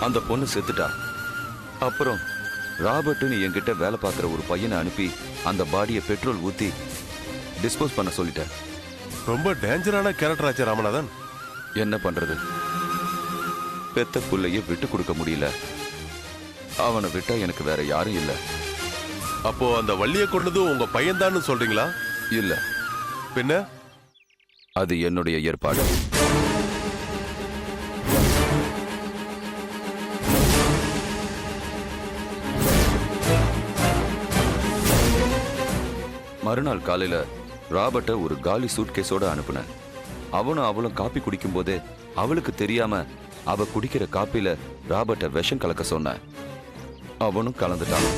அந்த பொண்ணு செத்துட்டா. அப்புறம் ராபர்ட்னு என்கிட்ட வேலை பார்க்குற ஒரு பையனை அனுப்பி அந்த பாடியை பெட்ரோல் ஊத்தி டிஸ்போஸ் பண்ண சொல்லிட்டேன். ரொம்ப டேஞ்சரான கேரக்டர் ஆச்சு ராமநாதன். என்ன பண்றது, பெத்த புள்ளைய விட்டு கொடுக்க முடியல. அவனை விட்டா எனக்கு வேற யாரும் இல்ல. அப்போ அந்த வள்ளியை கொண்டது உங்க பையன்தான்னு சொல்றீங்களா? இல்ல, பின்ன அது என்னுடைய ஏற்பாடு. மறுநாள் காலையில ராபர்ட்டை ஒரு காலி சூட்கேஸோட அனுப்புனேன். அவனும் அவளும் காப்பி குடிக்கும் போதே அவளுக்கு தெரியாம அவ குடிக்கிற காப்பில ராபர்ட்டை விஷம் கலக்க சொன்ன. அவனும் கலந்துட்டான்.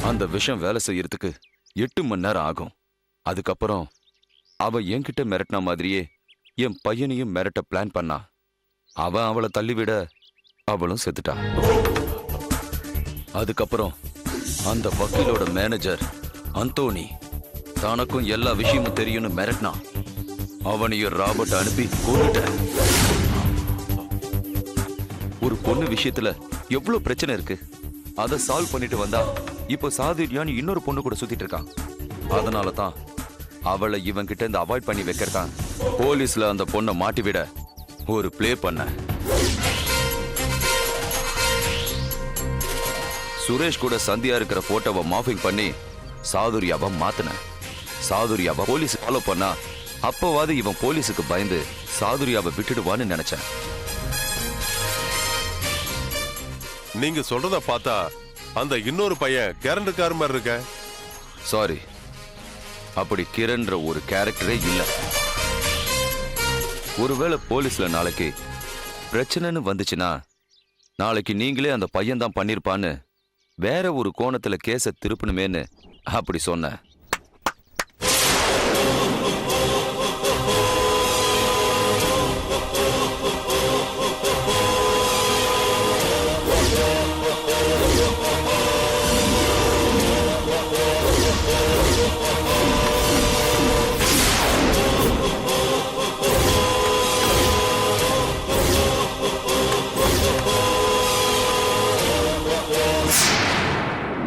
அந்த விஷம் வேலை செய்யறதுக்கு 8 மணி நேரம் ஆகும். அதுக்கப்புறம் அவ என்கிட்ட மிரட்டின மாதிரியே என் பையனையும் மிரட்ட பிளான் பண்ணா. அவன் அவளை தள்ளிவிட அவளும் செத்துட்டா. அதுக்கப்புறம் அந்த வக்கீலோட மேனேஜர் அந்தோனி தனக்கும் எல்லா விஷயமும் தெரியும்னு மிரட்டினான். அவனையும் ராபர்ட் அனுப்பி கொன்னுட்டேன். ஒரு பொண்ணு விஷயத்துல எவ்வளவு பிரச்சனை இருக்கு, அதை சால்வ் பண்ணிட்டு வந்தா இப்போ சாதுரியான்னு இன்னொரு பொண்ணு கூட சுத்திட்டு இருக்கான். அதனால தான் அவளை இவன் கிட்ட இருந்து அவாய்ட் பண்ணி வைக்கிறதான் போலீஸ்ல அந்த பொண்ணை மாட்டி விட ஒரு பிளே பண்ண. சுரேஷ் கூட சந்தியா இருக்கிற போட்டோவை மார்பிங் பண்ணி சாதுரியாவை மாத்தின. சாதுரியாவை போலீஸ் ஃபாலோ பண்ணா அப்பவாது இவன் போலீஸுக்கு பயந்து சாதுரியாவை விட்டுடுவான்னு நினைச்சேன். நீங்க சொல்றத பார்த்தா அந்த இன்னொரு பையன் கேரண்டர் மாதிரி இருக்க. சாரி, அப்படி கிரண்ன்ற ஒரு கேரக்டரே இல்ல. ஒருவேளை போலீஸ்ல நாளைக்கு பிரச்சனைன்னு வந்துச்சுன்னா நாளைக்கு நீங்களே அந்த பையன் தான் பண்ணிருப்பான்னு வேற ஒரு கோணத்துல கேஸ திருப்பணுமேன்னு அப்படி சொன்ன.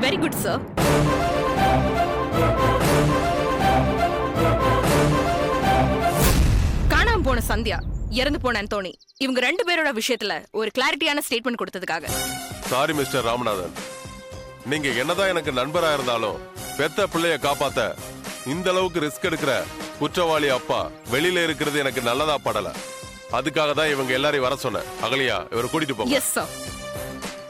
Very good, sir. காணாம போன சந்தியா, இறந்து போன அந்தோனி, இவங்க 2 பேரோட விஷயத்துல ஒரு கிளாரிட்டியான ஸ்டேட்மெண்ட் கொடுத்ததுக்காக சாரி மிஸ்டர் ராமநாதன். நீங்க என்னதான் எனக்கு நண்பரா இருந்தாலும் பெத்த பிள்ளைய காப்பாத்த இந்த அளவுக்கு ரிஸ்க் எடுக்கிற குற்றவாளி அப்பா வெளியில இருக்கிறது எனக்கு நல்லதா படல. அதுக்காக தான் இவங்க எல்லாரையும் வர சொன்னேன். அகலியா, இவரை கூட்டிட்டு போங்க. Yes sir.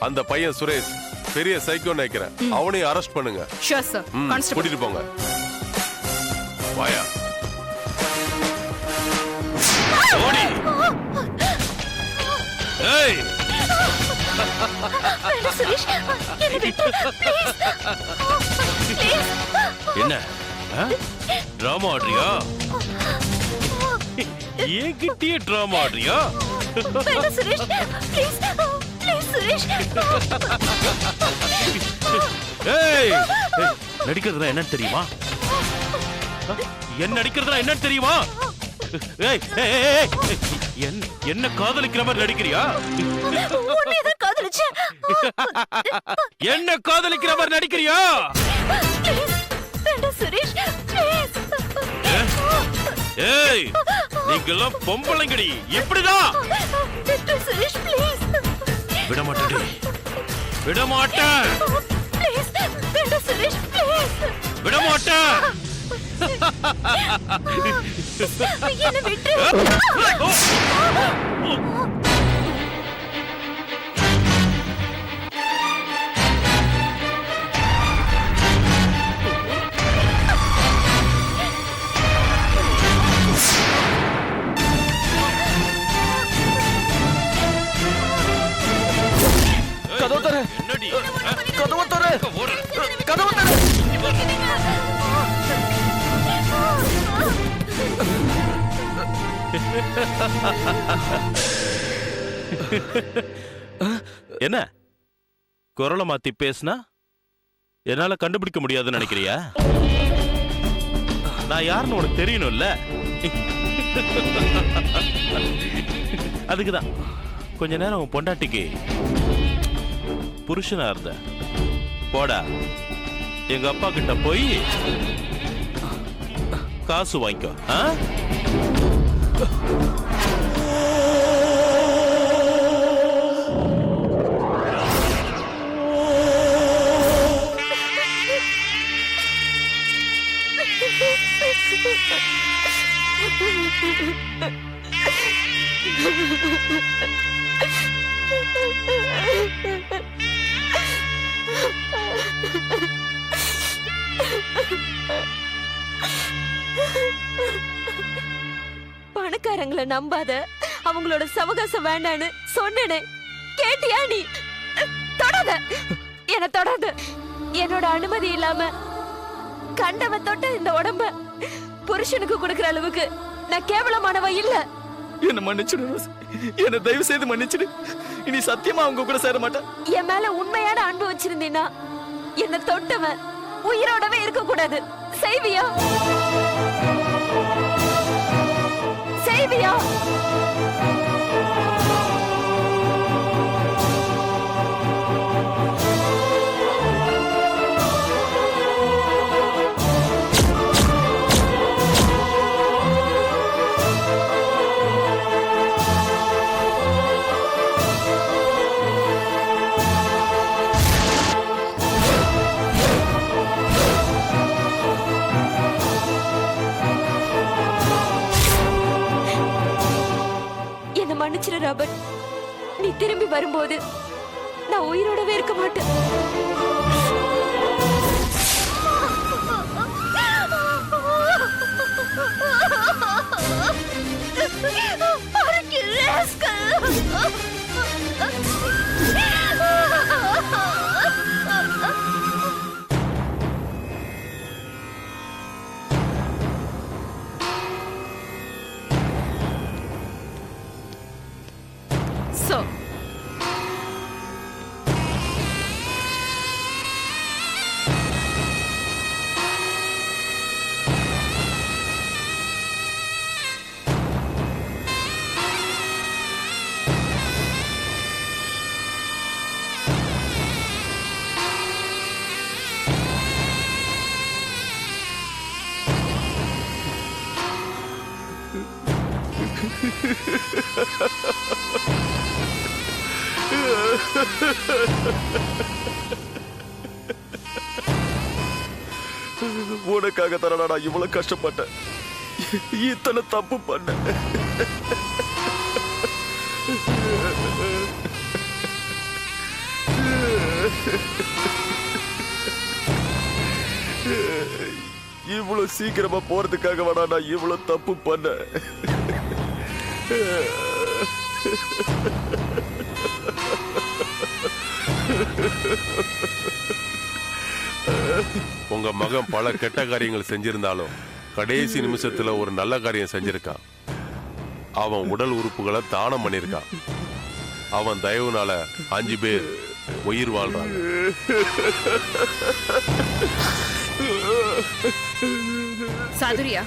அந்த பையன் சுரேஷ் பெரிய சைக்கோ நினைக்கிறேன், அவனையும் அரெஸ்ட் பண்ணுங்க. Sure sir. கான்ஸ்டபிள் கூட்டிட்டு போங்க. வாயா. ஓடி. ஏய், சுரேஷ், என்ன விட்டு ப்ளீஸ். என்ன டிராமா ஆடுறியா? ஏன் கிட்டியே டிராமா ஆடுறியா? Suresh, please please Suresh. ஏய், நடிக்கிறதுனா என்னன்னு தெரியுமா? என்ன நடிக்கிறதுனா என்னன்னு தெரியுமா? ஏய், என்ன காதலிக்கிற மாதிரி நடிக்கிறியா? என்ன காதலிக்கிற மாதிரி நடிக்கிறியா? ஏய், நீங்கெல்லாம் பொம்பளைங்கடி, இப்படிதான். விட மாட்டேன், விட மாட்டேன், விட மாட்டேன். என்ன விட்டு. என்ன குரலை மாத்தி பேசினா என்னால கண்டுபிடிக்க முடியாதுன்னு நினைக்கிறியா? நான் யாருன்னு உனக்கு தெரியணும்ல. அதுக்குதான் கொஞ்ச நேரம் உன் பொண்டாட்டிக்கு புருஷனா இருந்த. போடா, எங்க அப்பா கிட்ட போய் காசு வாங்கிக்கோ. ஆ? பணக்காரங்களை நம்பாத, அவங்களோட சவகாசம் வேண்டான்னு சொன்னேனே, கேட்டியா நீ? தொடாத, என்ன தொடாத. என்னோட அனுமதி இல்லாம கண்டவன் தொட்ட இந்த உடம்ப புருஷனுக்கு கொடுக்கிற அளவுக்கு நான் கேவலமானவ இல்ல. என்ன மன்னிச்சிடு ரோஸ், என்ன தயவு செய்து மன்னிச்சிடு. இனி சத்தியமா அவங்க கூட சேர மாட்டேன். என் மேல உண்மையான அன்பு வச்சிருந்தீன்னா என்ன தொட்டவன் உயிரோடவே இருக்க கூடாது. செய்வியா? செய்வியா? மன்னிச்சிரு ராபர்ட். நீ திரும்பி வரும்போது நான் உயிரோடவே இருக்க மாட்டேன். So, உனக்காக தானடா நான் இவ்வளவு கஷ்டப்பட்டேன், இத்தனை தப்பு பண்ண. இவ்வளவு சீக்கிரமா போறதுக்காக வேணா நான் இவ்வளவு தப்பு பண்ண. உங்க மகன் பல கெட்ட காரியங்கள் செஞ்சிருந்தாலும் கடைசி நிமிஷத்துல ஒரு நல்ல காரியம் செஞ்சிருக்கான். அவன் உடல் உறுப்புகளை தானம் பண்ணிருக்கான். அவன் தயவுனால 5 பேர் உயிர் வாழ்றாங்க. சாதுரியா,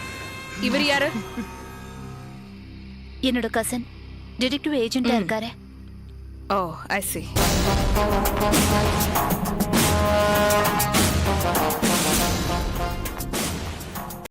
இவர் யாரு? என்னோட கசன், டிடெக்டிவ் ஏஜென்ட்டா இருக்காரு. ஓ, ஐ see.